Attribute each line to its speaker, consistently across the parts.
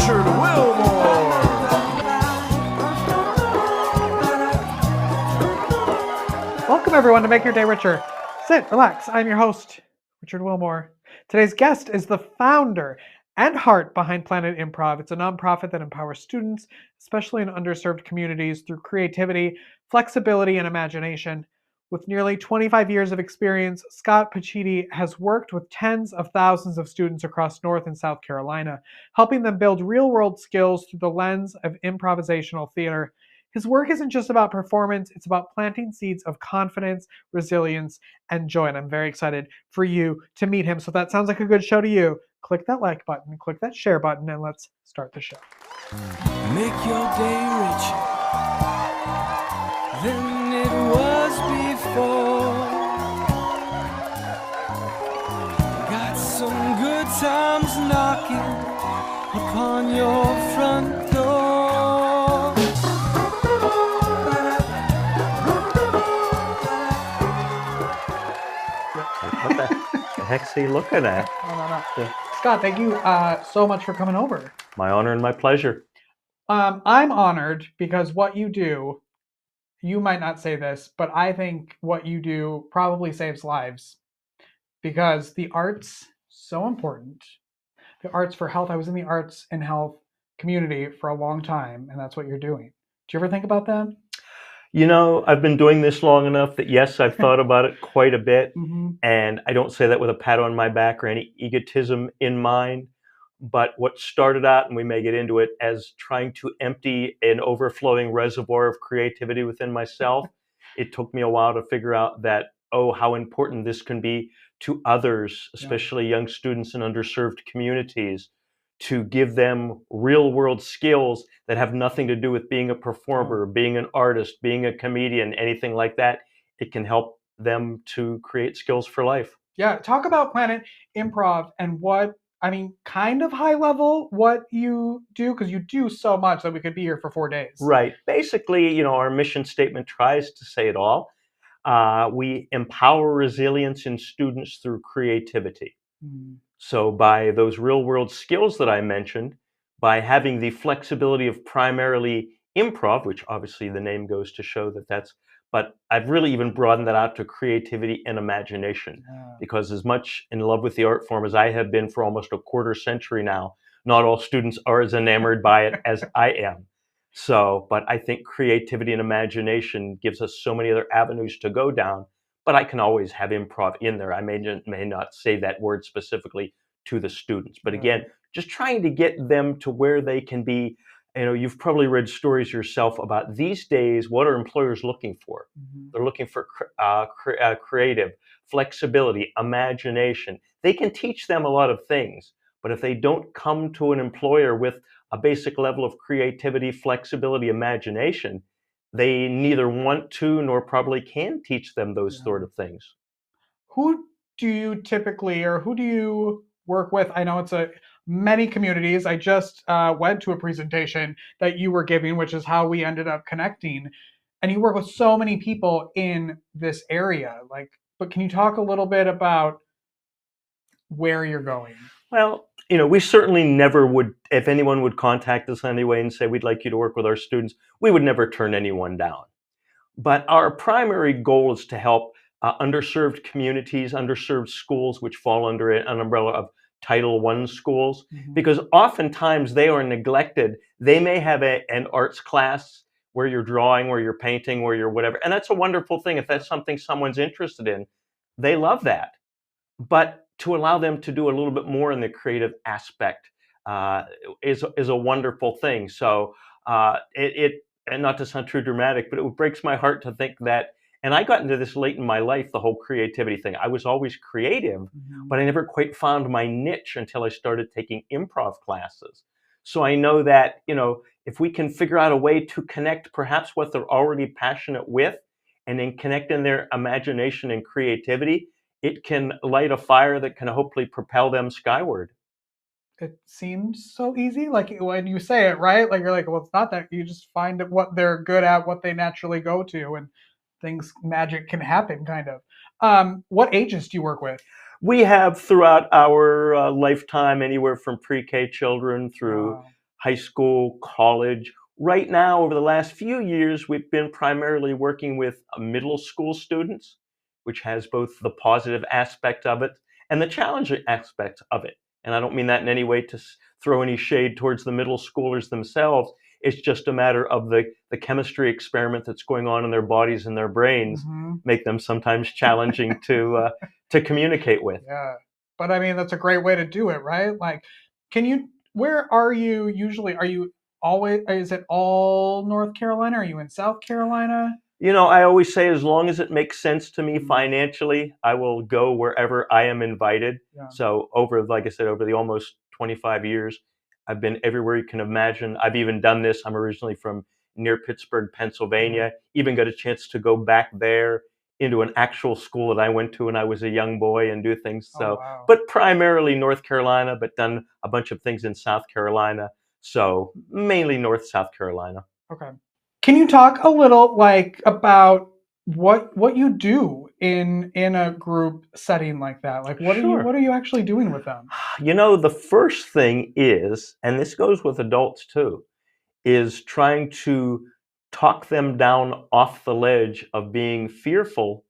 Speaker 1: Richard Wilmore.
Speaker 2: Welcome, everyone, to Make Your Day Richer. Sit, relax. I'm your host, Richard Wilmore. Today's guest is the founder and heart behind Planet Improv. It's a nonprofit that empowers students, especially in underserved communities, through creativity, flexibility, and imagination. With nearly 25 years of experience, Scott Pacitti has worked with tens of thousands of students across North and South Carolina, helping them build real-world skills through the lens of improvisational theater. His work isn't just about performance, it's about planting seeds of confidence, resilience, and joy. And I'm very excited for you to meet him. So if that sounds like a good show to you, click that like button, click that share button, and let's start the show.
Speaker 1: Make your day richer than it was before. Got some good times knocking upon your front door.
Speaker 3: What the heck's he looking at?
Speaker 2: No.
Speaker 3: Yeah.
Speaker 2: Scott, thank you so much for coming over.
Speaker 3: My honor and my pleasure.
Speaker 2: I'm honored because what you do, you might not say this, but I think what you do probably saves lives because the arts so important. The arts for health. I was in the arts and health community for a long time, and that's what you're doing. Do you ever think about that?
Speaker 3: You know, I've been doing this long enough that yes, I've thought about it quite a bit.
Speaker 2: Mm-hmm.
Speaker 3: And I don't say that with a pat on my back or any egotism in mind. But what started out, and we may get into it, as trying to empty an overflowing reservoir of creativity within myself, it took me a while to figure out that, oh, how important this can be to others, especially young students in underserved communities, to give them real world skills that have nothing to do with being a performer, being an artist, being a comedian, anything like that. It can help them to create skills for life.
Speaker 2: Yeah, talk about Planet Improv and what, I mean, kind of high level, what you do, because you do so much that we could be here for 4 days.
Speaker 3: Right. Basically, you know, our mission statement tries to say it all. We empower resilience in students through creativity.
Speaker 2: Mm.
Speaker 3: So by those real world skills that I mentioned, by having the flexibility of primarily improv, which obviously the name goes to show that that's, but I've really even broadened that out to creativity and imagination. Because as much in love with the art form as I have been for almost a quarter century now, not all students are as enamored by it as I am. So, but I think creativity and imagination gives us so many other avenues to go down. But I can always have improv in there. I may not say that word specifically to the students. But again, just trying to get them to where they can be. You know, you've probably read stories yourself about these days, what are employers looking for?
Speaker 2: Mm-hmm.
Speaker 3: They're looking for creative, flexibility, imagination. They can teach them a lot of things. But if they don't come to an employer with a basic level of creativity, flexibility, imagination, they neither want to nor probably can teach them those sort of things.
Speaker 2: Who do you typically, or who do you work with? I know it's many communities. I just went to a presentation that you were giving, which is how we ended up connecting. And you work with so many people in this area. But can you talk a little bit about where you're going?
Speaker 3: Well, you know, we certainly never would, if anyone would contact us anyway and say, we'd like you to work with our students, we would never turn anyone down. But our primary goal is to help underserved communities, underserved schools, which fall under an umbrella of Title I schools, because oftentimes they are neglected. They may have an arts class where you're drawing, where you're painting, where you're whatever. And that's a wonderful thing. If that's something someone's interested in, they love that. But to allow them to do a little bit more in the creative aspect is a wonderful thing. So and not to sound too dramatic, but it breaks my heart to think that, and I got into this late in my life, the whole creativity thing. I was always creative, but I never quite found my niche until I started taking improv classes. So I know that, you know, if we can figure out a way to connect perhaps what they're already passionate with and then connect in their imagination and creativity, it can light a fire that can hopefully propel them skyward.
Speaker 2: It seems so easy, like when you say it, right? Like you're like, well, it's not that. You just find what they're good at, what they naturally go to, and magic can happen, kind of. What ages do you work with?
Speaker 3: We have throughout our lifetime anywhere from pre-K children through high school, college. Right now, over the last few years, we've been primarily working with middle school students, which has both the positive aspect of it and the challenging aspect of it. And I don't mean that in any way to throw any shade towards the middle schoolers themselves. It's just a matter of the chemistry experiment that's going on in their bodies and their brains make them sometimes challenging to communicate with.
Speaker 2: Yeah. But I mean, that's a great way to do it, right? Like, where are you usually? Are you always, is it all North Carolina? Are you in South Carolina?
Speaker 3: I always say as long as it makes sense to me
Speaker 2: Mm.
Speaker 3: financially, I will go wherever I am invited.
Speaker 2: Yeah.
Speaker 3: So like I said, over the almost 25 years, I've been everywhere you can imagine. I've even done this. I'm originally from near Pittsburgh, Pennsylvania. Even got a chance to go back there into an actual school that I went to when I was a young boy and do things.
Speaker 2: Oh,
Speaker 3: So,
Speaker 2: wow.
Speaker 3: but primarily North Carolina, but done a bunch of things in South Carolina. So mainly North South Carolina.
Speaker 2: Okay. Can you talk a little like about what you do in a group setting like that? Like
Speaker 3: Sure.
Speaker 2: what are you actually doing with them?
Speaker 3: The first thing is, and this goes with adults too, is trying to talk them down off the ledge of being fearful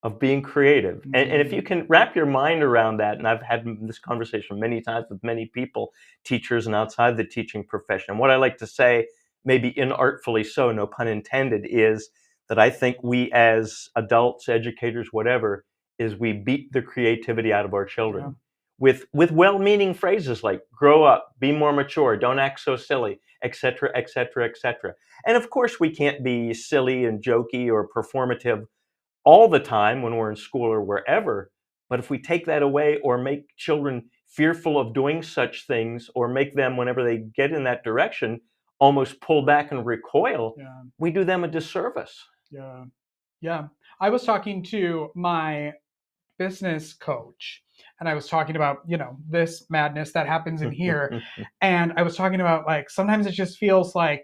Speaker 3: of being creative. And if you can wrap your mind around that, and I've had this conversation many times with many people, teachers and outside the teaching profession, and what I like to say, maybe inartfully so, no pun intended, is that I think we as adults, educators, whatever, is we beat the creativity out of our children.
Speaker 2: Yeah.
Speaker 3: With well-meaning phrases like grow up, be more mature, don't act so silly, etc., etc., etc. And of course, we can't be silly and jokey or performative all the time when we're in school or wherever. But if we take that away or make children fearful of doing such things or make them, whenever they get in that direction, almost pull back and recoil,
Speaker 2: Yeah.
Speaker 3: we do them a disservice.
Speaker 2: Yeah. Yeah. I was talking to my business coach and I was talking about, this madness that happens in here. And I was talking about like sometimes it just feels like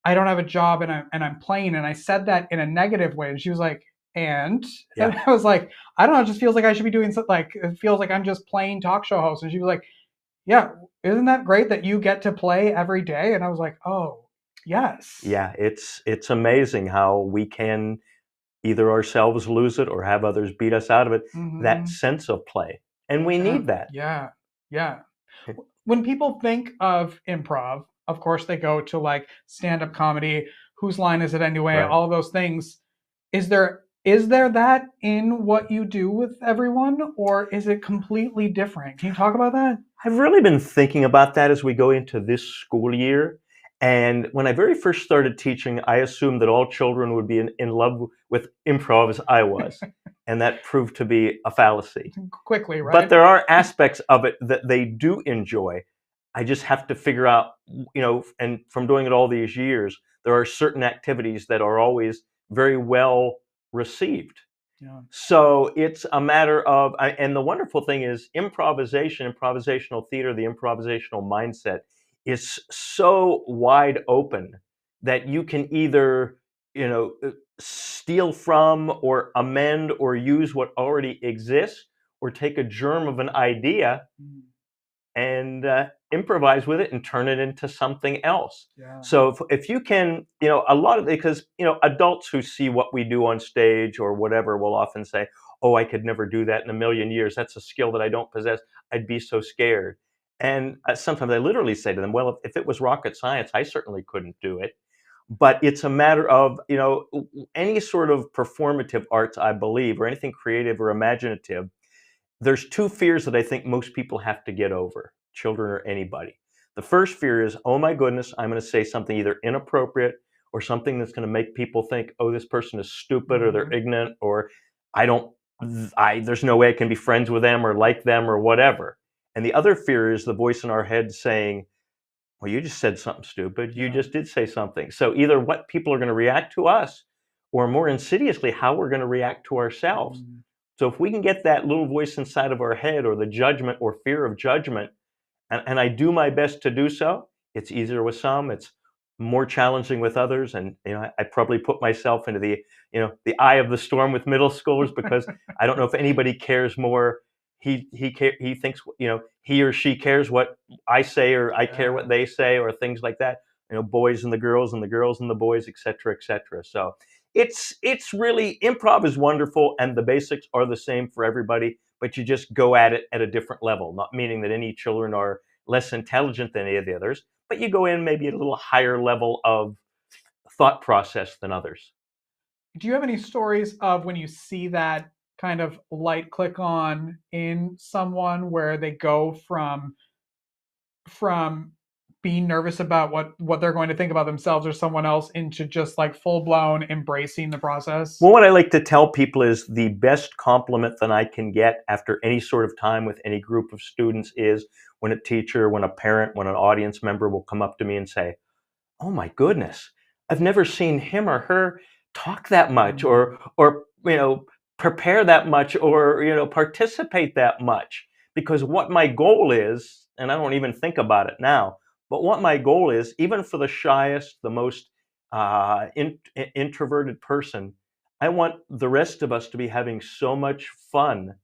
Speaker 2: I don't have a job and I'm playing. And I said that in a negative way. And she was like, and
Speaker 3: Yeah.
Speaker 2: I was like, I don't know, it just feels like I should be doing something like it feels like I'm just playing talk show host. And she was like, yeah, isn't that great that you get to play every day? And I was like, oh, yes.
Speaker 3: Yeah, it's amazing how we can either ourselves lose it or have others beat us out of it. That
Speaker 2: Mhm.
Speaker 3: sense of play, and we
Speaker 2: Yeah.
Speaker 3: need that.
Speaker 2: Yeah. Yeah. When people think of improv, of course they go to like stand-up comedy, whose line is it anyway,
Speaker 3: Right.
Speaker 2: all of those things. Is there that in what you do with everyone, or is it completely different? Can you talk about that?
Speaker 3: I've really been thinking about that as we go into this school year. And when I very first started teaching, I assumed that all children would be in love with improv as I was. And that proved to be a fallacy.
Speaker 2: Quickly,
Speaker 3: But
Speaker 2: right?
Speaker 3: there are aspects of it that they do enjoy. I just have to figure out, and from doing it all these years, there are certain activities that are always very well received.
Speaker 2: Yeah.
Speaker 3: So it's a matter of, and the wonderful thing is improvisation, improvisational theater, the improvisational mindset is so wide open that you can either, steal from or amend or use what already exists or take a germ of an idea
Speaker 2: Mm.
Speaker 3: and improvise with it and turn it into something else.
Speaker 2: Yeah.
Speaker 3: So if you can, a lot of it, because adults who see what we do on stage or whatever will often say, "Oh, I could never do that in a million years. That's a skill that I don't possess. I'd be so scared." And sometimes I literally say to them, "Well, if it was rocket science, I certainly couldn't do it." But it's a matter of, any sort of performative arts, I believe, or anything creative or imaginative, there's two fears that I think most people have to get over, children or anybody. The first fear is, oh my goodness, I'm going to say something either inappropriate or something that's going to make people think, oh, this person is stupid or they're
Speaker 2: Mhm.
Speaker 3: ignorant or I don't, there's no way I can be friends with them or like them or whatever. And the other fear is the voice in our head saying, well, you just said something stupid. You
Speaker 2: Yeah.
Speaker 3: just did say something. So either what people are going to react to us or more insidiously, how we're going to react to ourselves.
Speaker 2: Mm.
Speaker 3: So if we can get that little voice inside of our head or the judgment or fear of judgment, and I do my best to do so, it's easier with some, it's more challenging with others. And I probably put myself into the eye of the storm with middle schoolers because I don't know if anybody cares more he thinks, he or she cares what I say, or I care what they say, or things like that. Boys and the girls, and the girls and the boys, etc., etc. So it's really, improv is wonderful, and the basics are the same for everybody, but you just go at it at a different level. Not meaning that any children are less intelligent than any of the others, but you go in maybe at a little higher level of thought process than others.
Speaker 2: Do you have any stories of when you see that kind of light click on in someone where they go from being nervous about what they're going to think about themselves or someone else into just like full blown embracing the process?
Speaker 3: Well, what I like to tell people is the best compliment that I can get after any sort of time with any group of students is when a teacher, when a parent, when an audience member will come up to me and say, "Oh my goodness, I've never seen him or her talk that much, or prepare that much, or participate that much." Because what my goal is, and I don't even think about it now, but what my goal is, even for the shyest, the most introverted person, I want the rest of us to be having so much fun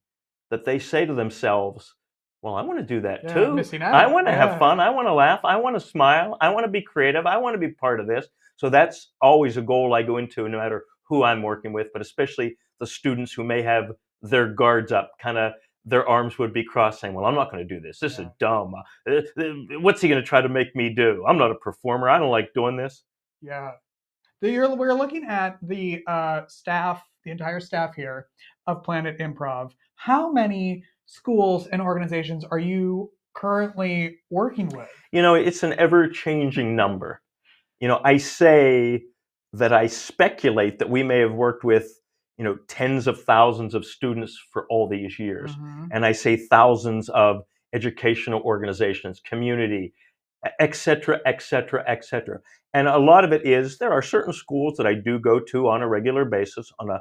Speaker 3: that they say to themselves, "Well, I want to do that
Speaker 2: Yeah,
Speaker 3: too.
Speaker 2: missing
Speaker 3: I
Speaker 2: out.
Speaker 3: want to have
Speaker 2: Yeah.
Speaker 3: fun. I want to laugh. I want to smile. I want to be creative. I want to be part of this." So that's always a goal I go into, no matter who I'm working with, but especially the students who may have their guards up, kind of their arms would be crossed, saying, "Well, I'm not going to do this. This is
Speaker 2: Yeah.
Speaker 3: dumb. What's he going to try to make me do? I'm not a performer. I don't like doing this."
Speaker 2: Yeah. We're looking at the staff, the entire staff here of Planet Improv. How many schools and organizations are you currently working with?
Speaker 3: It's an ever changing number. I say that I speculate that we may have worked with, tens of thousands of students for all these years.
Speaker 2: Hmm.
Speaker 3: And I say thousands of educational organizations, community, et cetera, et cetera, et cetera. And a lot of it is, there are certain schools that I do go to on a regular basis, on a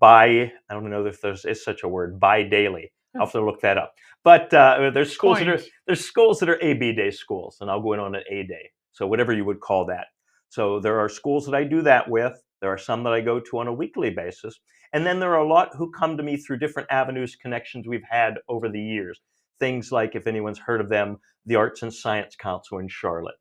Speaker 3: I don't know if is such a word, daily. I'll have to look that up. But
Speaker 2: Coined.
Speaker 3: there's schools that are AB day schools, and I'll go in on an A day. So whatever you would call that. So there are schools that I do that with. There are some that I go to on a weekly basis. And then there are a lot who come to me through different avenues, connections we've had over the years. Things like, if anyone's heard of them, the Arts and Science Council in Charlotte,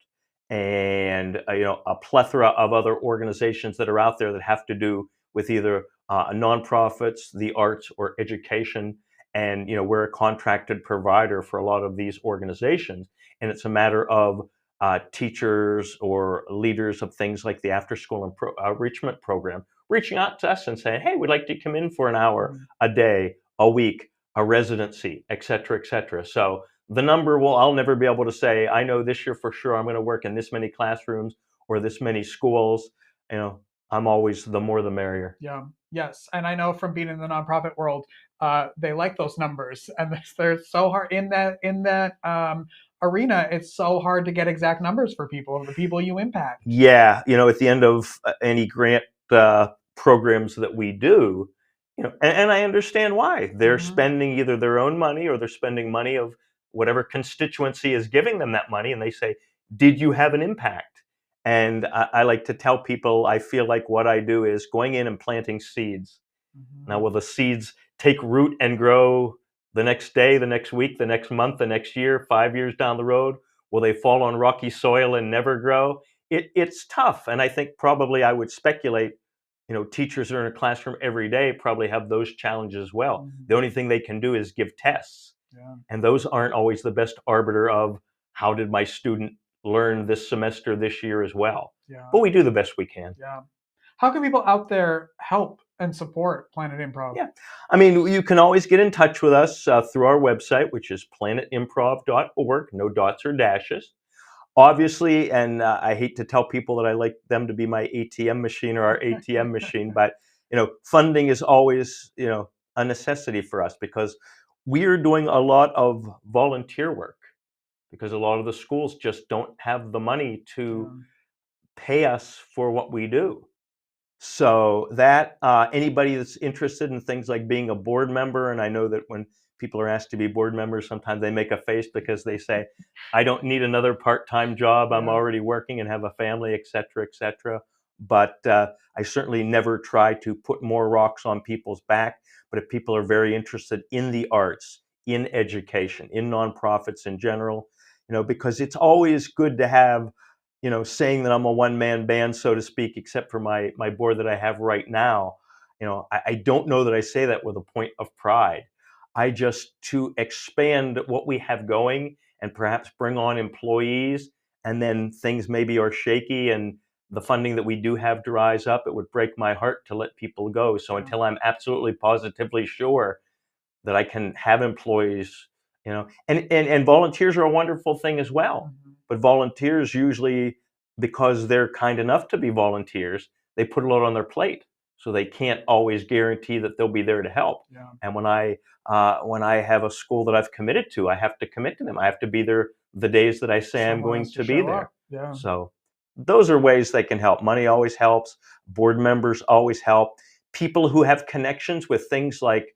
Speaker 3: and a plethora of other organizations that are out there that have to do with either nonprofits, the arts, or education. And we're a contracted provider for a lot of these organizations, and it's a matter of teachers or leaders of things like the after school enrichment program reaching out to us and saying, "Hey, we'd like to come in for an hour,
Speaker 2: Mhm.
Speaker 3: a day, a week, a residency, et cetera, et cetera." So the number, I'll never be able to say, I know this year for sure I'm going to work in this many classrooms or this many schools. You know, I'm always, the more the merrier.
Speaker 2: Yeah. Yes. And I know from being in the nonprofit world, they like those numbers, and they're so hard in that arena. It's so hard to get exact numbers for people of the people you impact.
Speaker 3: Yeah, at the end of any grant programs that we do, and I understand why. They're
Speaker 2: Hmm.
Speaker 3: spending either their own money, or they're spending money of whatever constituency is giving them that money, and they say, "Did you have an impact?" And I like to tell people, I feel like what I do is going in and planting seeds. Now,
Speaker 2: Hmm.
Speaker 3: will the seeds take root and grow the next day, the next week, the next month, the next year, 5 years down the road? Will they fall on rocky soil and never grow? It's tough. And I think probably I would speculate, teachers that are in a classroom every day probably have those challenges as well. The only thing they can do is give tests.
Speaker 2: Yeah.
Speaker 3: And those aren't always the best arbiter of how did my student learn this semester, this year as well.
Speaker 2: Yeah.
Speaker 3: But we do the best we can.
Speaker 2: Yeah. How can people out there help and support Planet Improv?
Speaker 3: Yeah. I mean, you can always get in touch with us through our website, which is planetimprov.org, no dots or dashes. Obviously, and I hate to tell people that I like them to be my ATM machine or our ATM machine, but funding is always a necessity for us, because we are doing a lot of volunteer work, because a lot of the schools just don't have the money to
Speaker 2: Yeah.
Speaker 3: pay us for what we do. So that anybody that's interested in things like being a board member, and I know that when people are asked to be board members, sometimes they make a face because they say, "I don't need another part-time job. I'm
Speaker 2: Yeah.
Speaker 3: already working and have a family, et cetera, et cetera." But I certainly never try to put more rocks on people's back. But if people are very interested in the arts, in education, in nonprofits in general, because it's always good to have, saying that I'm a one-man band, so to speak, except for my board that I have right now. I don't know that I say that with a point of pride. I just, to expand what we have going and perhaps bring on employees, and then things maybe are shaky and the funding that we do have dries up, it would break my heart to let people go. So until I'm absolutely positively sure that I can have employees, and volunteers are a wonderful thing as well. But volunteers usually, because they're kind enough to be volunteers, they put a lot on their plate, so they can't always guarantee that they'll be there to help.
Speaker 2: Yeah.
Speaker 3: And when I have a school that I've committed to, I have to commit to them. I have to be there the days that I say I'm
Speaker 2: Someone
Speaker 3: going
Speaker 2: has
Speaker 3: to be
Speaker 2: show
Speaker 3: there.
Speaker 2: up. Yeah.
Speaker 3: So those are ways they can help. Money always helps. Board members always help. People who have connections with things like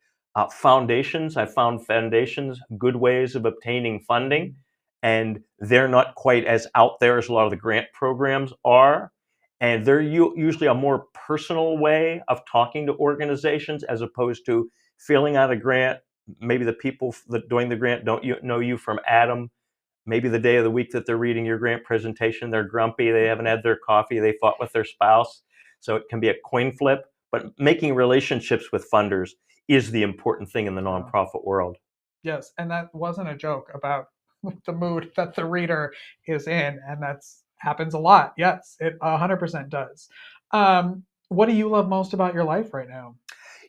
Speaker 3: foundations. I found foundations good ways of obtaining funding, and they're not quite as out there as a lot of the grant programs are. And they're usually a more personal way of talking to organizations as opposed to filling out a grant. Maybe the people that doing the grant don't know you from Adam. Maybe the day of the week that they're reading your grant presentation, they're grumpy, they haven't had their coffee, they fought with their spouse. So it can be a coin flip, but making relationships with funders is the important thing in the nonprofit world.
Speaker 2: Yes, and that wasn't a joke about the mood that the reader is in, and that's happens a lot. Yes, it 100% does. What do you love most about your life right now?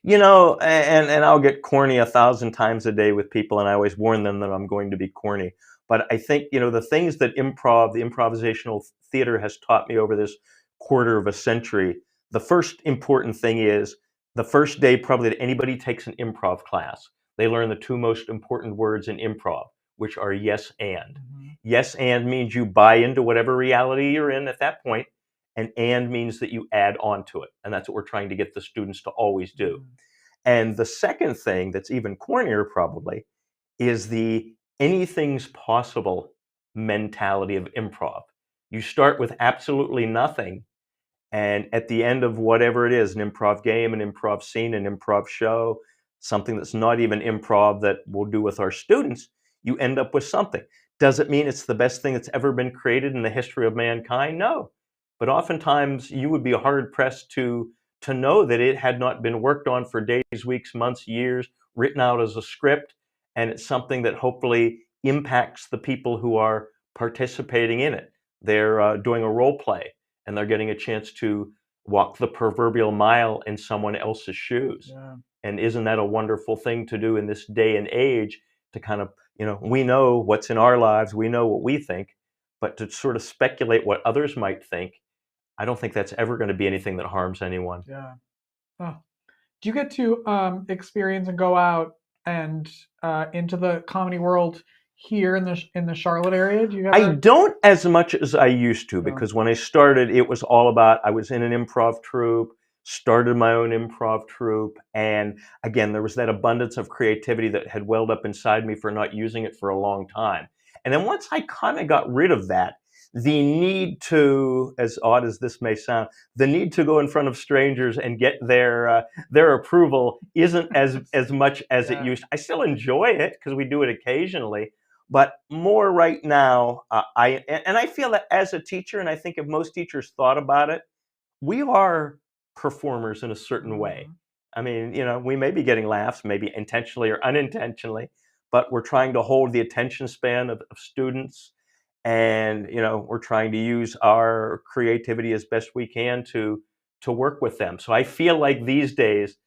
Speaker 3: And I'll get corny 1,000 times a day with people, and I always warn them that I'm going to be corny. But I think, the things that the improvisational theater has taught me over this quarter of a century, the first important thing is the first day probably that anybody takes an improv class, they learn the two most important words in improv, which are yes and. Yes and means you buy into whatever reality you're in at that point, and means that you add on to it. And that's what we're trying to get the students to always do. And the second thing that's even cornier probably is the anything's possible mentality of improv. You start with absolutely nothing, and at the end of whatever it is, an improv game, an improv scene, an improv show, something that's not even improv that we'll do with our students, you end up with something. Does it mean it's the best thing that's ever been created in the history of mankind? No. But oftentimes you would be hard pressed to know that it had not been worked on for days, weeks, months, years, written out as a script, and it's something that hopefully impacts the people who are participating in it. They're doing a role play, and they're getting a chance to walk the proverbial mile in someone else's shoes.
Speaker 2: Yeah.
Speaker 3: And isn't that a wonderful thing to do in this day and age, to kind of, we know what's in our lives, we know what we think, but to sort of speculate what others might think, I don't think that's ever going to be anything that harms anyone.
Speaker 2: Yeah. Oh. Do you get to experience and go out and into the comedy world here in the Charlotte area? Do you
Speaker 3: I
Speaker 2: ever?
Speaker 3: don't as much as I used to,
Speaker 2: Yeah.
Speaker 3: because when I started, it was all about, I was in an improv troupe, started my own improv troupe, and again, there was that abundance of creativity that had welled up inside me for not using it for a long time. And then once I kind of got rid of that, the need to, as odd as this may sound, the need to go in front of strangers and get their approval isn't as much as it
Speaker 2: Yeah.
Speaker 3: used. I still enjoy it because we do it occasionally, but more right now, I feel that as a teacher, and I think if most teachers thought about it, we are performers in a certain way. I mean, we may be getting laughs, maybe intentionally or unintentionally, but we're trying to hold the attention span of students, and we're trying to use our creativity as best we can to work with them. So I feel like these days,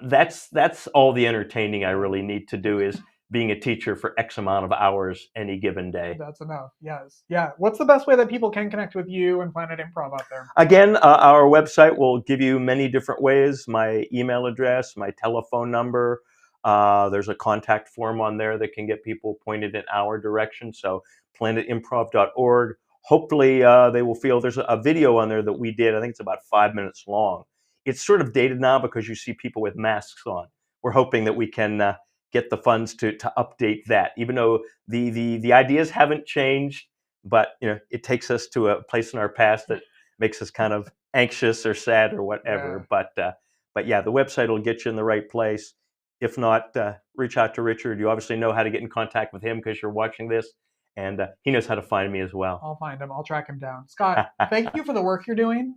Speaker 3: that's all the entertaining I really need to do, is being a teacher for X amount of hours any given day.
Speaker 2: That's enough. Yes. Yeah. What's the best way that people can connect with you and Planet Improv out there?
Speaker 3: Again, our website will give you many different ways. My email address, my telephone number. There's a contact form on there that can get people pointed in our direction. So planetimprov.org. Hopefully they will feel there's a video on there that we did. I think it's about 5 minutes long. It's sort of dated now because you see people with masks on. We're hoping that we can get the funds to update that, even though the ideas haven't changed. But it takes us to a place in our past that makes us kind of anxious or sad or whatever.
Speaker 2: Yeah.
Speaker 3: But yeah, the website will get you in the right place. If not, reach out to Richard. You obviously know how to get in contact with him because you're watching this, and he knows how to find me as well.
Speaker 2: I'll find him. I'll track him down. Scott, thank you for the work you're doing.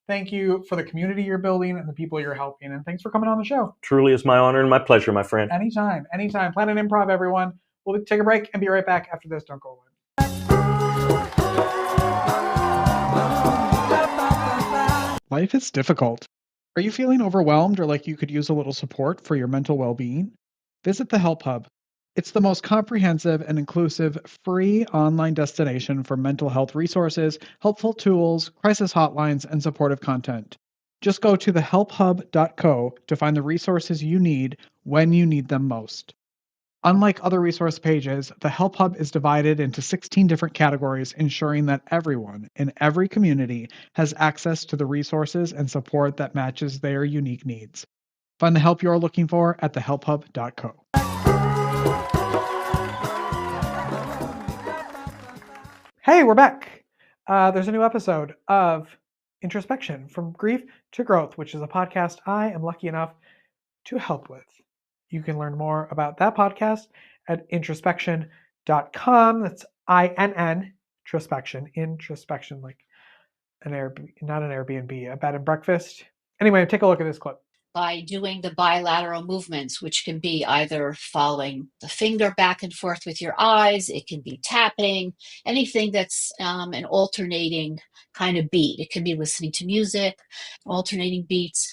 Speaker 2: Thank you for the community you're building and the people you're helping. And thanks for coming on the show.
Speaker 3: Truly is my honor and my pleasure, my friend.
Speaker 2: Anytime. Planet Improv, everyone. We'll take a break and be right back after this. Don't go away. Life is difficult. Are you feeling overwhelmed or like you could use a little support for your mental well-being? Visit the Help Hub. It's the most comprehensive and inclusive free online destination for mental health resources, helpful tools, crisis hotlines, and supportive content. Just go to thehelphub.co to find the resources you need when you need them most. Unlike other resource pages, the Help Hub is divided into 16 different categories, ensuring that everyone in every community has access to the resources and support that matches their unique needs. Find the help you're looking for at thehelphub.co. Hey, we're back. There's a new episode of Introspection, From Grief to Growth, which is a podcast I am lucky enough to help with. You can learn more about that podcast at introspection.com. That's INN, introspection, like not an Airbnb, a bed and breakfast. Anyway, take a look at this clip.
Speaker 4: By doing the bilateral movements, which can be either following the finger back and forth with your eyes, it can be tapping, anything that's an alternating kind of beat. It can be listening to music, alternating beats,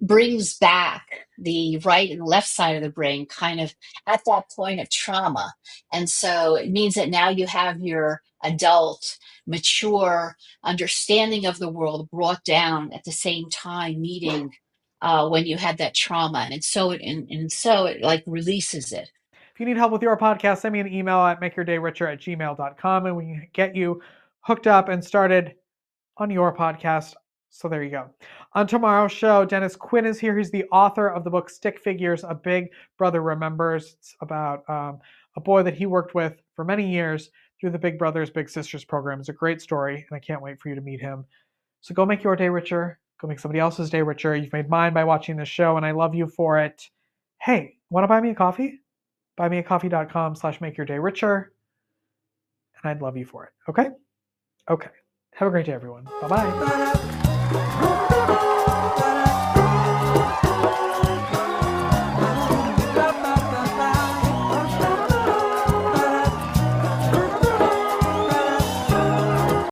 Speaker 4: brings back the right and left side of the brain kind of at that point of trauma. And so it means that now you have your adult, mature understanding of the world brought down at the same time, meeting when you had that trauma, and so it like releases it.
Speaker 2: If you need help with your podcast, send me an email at makeyourdayricher@gmail.com, and we can get you hooked up and started on your podcast. So there you go. On tomorrow's show, Dennis Quinn is here. He's the author of the book Stick Figures, A Big Brother Remembers. It's about a boy that he worked with for many years through the Big Brothers Big Sisters program. It's a great story, and I can't wait for you to meet him. So go make your day richer. Go make somebody else's day richer. You've made mine by watching this show, and I love you for it. Hey, want to buy me a coffee? buymeacoffee.com/makeyourdayricher, and I'd love you for it. Okay? Okay. Have a great day, everyone. Bye-bye.